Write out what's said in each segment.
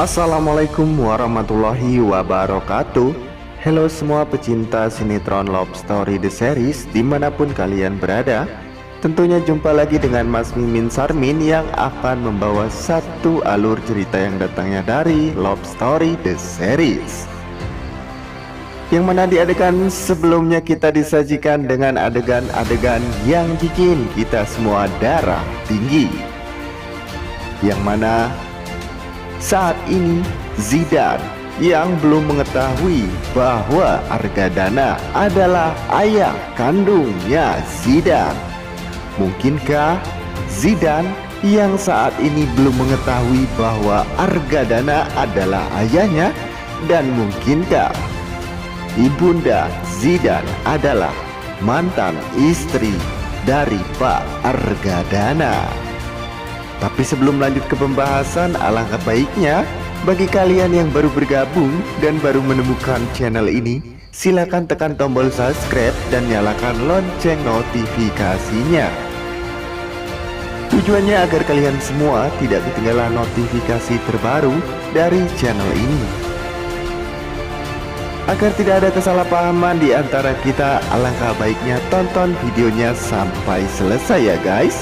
Assalamualaikum warahmatullahi wabarakatuh. Halo semua pecinta sinetron Love Story The Series dimanapun kalian berada. Tentunya jumpa lagi dengan Mas Mimin Sarmin yang akan membawa satu alur cerita yang datangnya dari Love Story The Series, yang mana di adegan sebelumnya kita disajikan dengan adegan-adegan yang bikin kita semua darah tinggi, yang mana saat ini Zidan yang belum mengetahui bahwa Argadana adalah ayah kandungnya Zidan. Mungkinkah Zidan yang saat ini belum mengetahui bahwa Argadana adalah ayahnya? Dan mungkinkah Ibunda Zidan adalah mantan istri dari Pak Argadana? Tapi sebelum lanjut ke pembahasan, alangkah baiknya bagi kalian yang baru bergabung dan baru menemukan channel ini, silakan tekan tombol subscribe dan nyalakan lonceng notifikasinya. Tujuannya agar kalian semua tidak ketinggalan notifikasi terbaru dari channel ini. Agar tidak ada kesalahpahaman di antara kita, alangkah baiknya tonton videonya sampai selesai ya guys.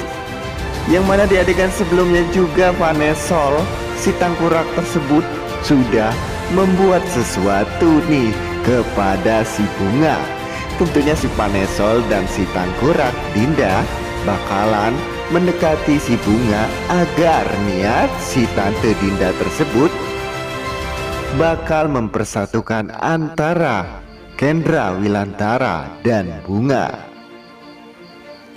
Yang mana di adegan sebelumnya juga Vanesol, si tangkurak tersebut, sudah membuat sesuatu nih kepada si Bunga. Tentunya si Vanesol dan si tangkurak Dinda bakalan mendekati si Bunga agar niat si Tante Dinda tersebut bakal mempersatukan antara Kendra Wilantara dan Bunga.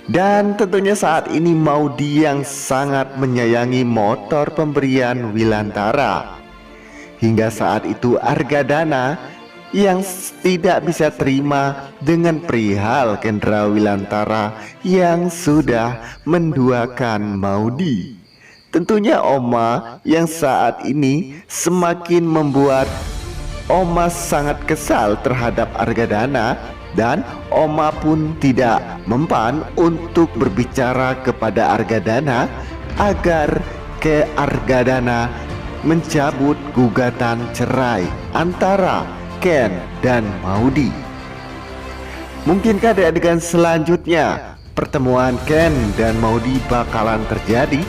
Dan tentunya saat ini Maudi yang sangat menyayangi motor pemberian Wilantara. Hingga saat itu Argadana yang tidak bisa terima dengan perihal Kendra Wilantara yang sudah menduakan Maudi. Tentunya Oma yang saat ini semakin membuat Oma sangat kesal terhadap Argadana. Dan Oma pun tidak mempan untuk berbicara kepada Argadana agar Argadana mencabut gugatan cerai antara Ken dan Maudi. Mungkinkah di adegan selanjutnya pertemuan Ken dan Maudi bakalan terjadi?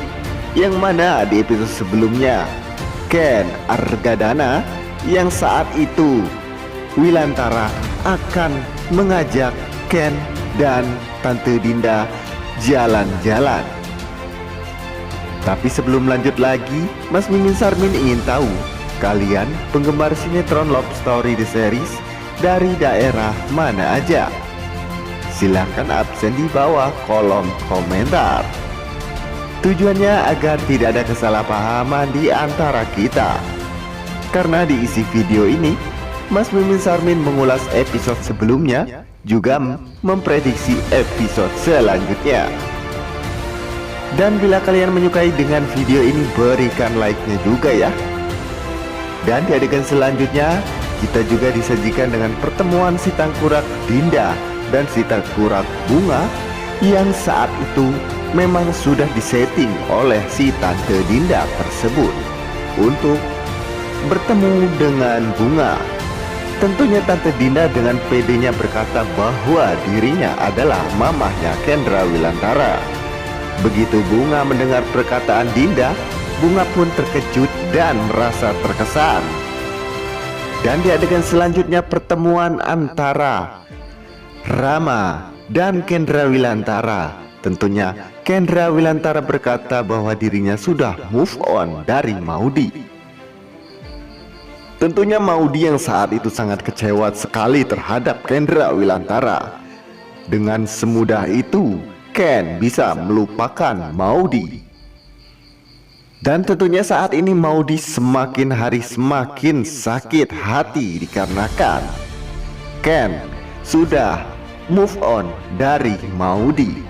Yang mana di episode sebelumnya Ken Argadana yang saat itu Wilantara akan mengajak Ken dan Tante Dinda jalan-jalan. Tapi sebelum lanjut lagi, Mas Mimin Sarmin ingin tahu kalian penggemar sinetron Love Story The Series dari daerah mana aja? Silahkan absen di bawah kolom komentar. Tujuannya agar tidak ada kesalahpahaman di antara kita. Karena di isi video ini Mas Mimin Sarmin mengulas episode sebelumnya, juga memprediksi episode selanjutnya. Dan bila kalian menyukai dengan video ini, berikan like-nya juga ya. Dan di adegan selanjutnya kita juga disajikan dengan pertemuan si tangkurak Dinda dan si tangkurak Bunga, yang saat itu memang sudah disetting oleh si Tante Dinda tersebut untuk bertemu dengan Bunga. Tentunya Tante Dinda dengan pedenya berkata bahwa dirinya adalah mamahnya Kendra Wilantara. Begitu Bunga mendengar perkataan Dinda, Bunga pun terkejut dan merasa terkesan. Dan di adegan selanjutnya pertemuan antara Rama dan Kendra Wilantara. Tentunya Kendra Wilantara berkata bahwa dirinya sudah move on dari Maudi. Tentunya Maudi yang saat itu sangat kecewa sekali terhadap Kendra Wilantara. Dengan semudah itu Ken bisa melupakan Maudi. Dan tentunya saat ini Maudi semakin hari semakin sakit hati dikarenakan Ken sudah move on dari Maudi.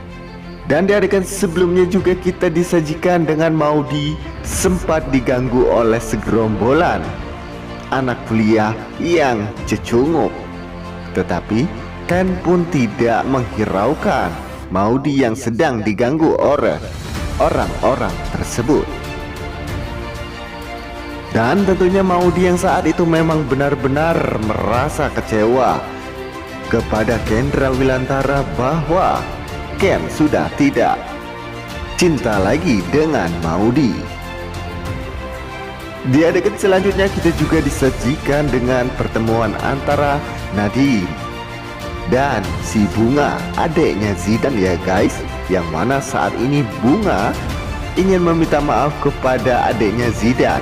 Dan di adegan sebelumnya juga kita disajikan dengan Maudi sempat diganggu oleh segerombolan anak kuliah yang cecunguk. Tetapi Ken pun tidak menghiraukan Maudi yang sedang diganggu oleh orang-orang tersebut. Dan tentunya Maudy yang saat itu memang benar-benar merasa kecewa kepada Kendra Wilantara bahwa Ken sudah tidak cinta lagi dengan Maudy. Di adegan selanjutnya kita juga disajikan dengan pertemuan antara Nadine dan si Bunga, adiknya Zidan ya guys, yang mana saat ini Bunga ingin meminta maaf kepada adiknya Zidan.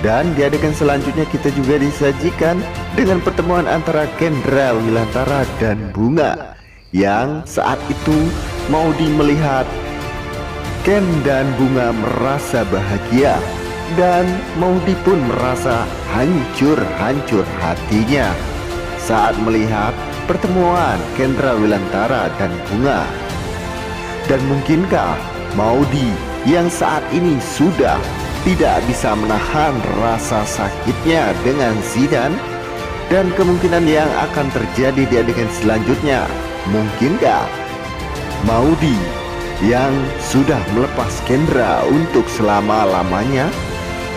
Dan di adegan selanjutnya kita juga disajikan dengan pertemuan antara Kendra Wilantara dan Bunga, yang saat itu Maudy melihat Ken dan Bunga merasa bahagia, dan Maudy pun merasa hancur hatinya saat melihat pertemuan Kendra Wilantara dan Bunga. Dan mungkinkah Maudy yang saat ini sudah tidak bisa menahan rasa sakitnya dengan Zidan, dan kemungkinan yang akan terjadi di adegan selanjutnya, mungkinkah Maudy yang sudah melepas Kendra untuk selama-lamanya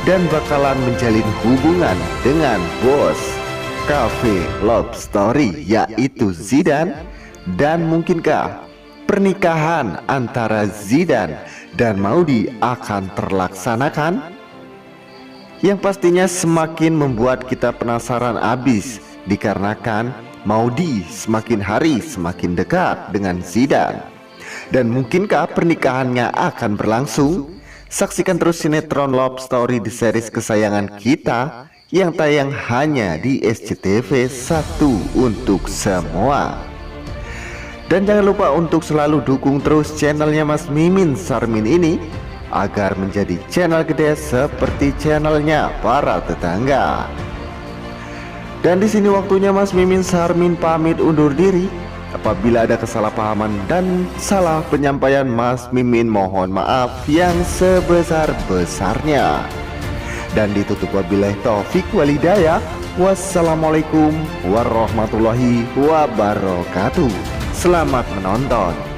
dan bakalan menjalin hubungan dengan bos Cafe Love Story yaitu Zidan? Dan mungkinkah pernikahan antara Zidan dan Maudy akan terlaksanakan? Yang pastinya semakin membuat kita penasaran abis, dikarenakan Maudy semakin hari semakin dekat dengan Zidan. Dan mungkinkah pernikahannya akan berlangsung? Saksikan terus sinetron Love Story di series kesayangan kita yang tayang hanya di SCTV 1 untuk semua. Dan jangan lupa untuk selalu dukung terus channelnya Mas Mimin Sarmin ini agar menjadi channel gede seperti channelnya para tetangga. Dan di sini waktunya Mas Mimin Sarmin pamit undur diri. Apabila ada kesalahpahaman dan salah penyampaian, Mas Mimin mohon maaf yang sebesar-besarnya. Dan ditutup wabillahi taufik walhidayah. Wassalamualaikum warahmatullahi wabarakatuh. Selamat menonton.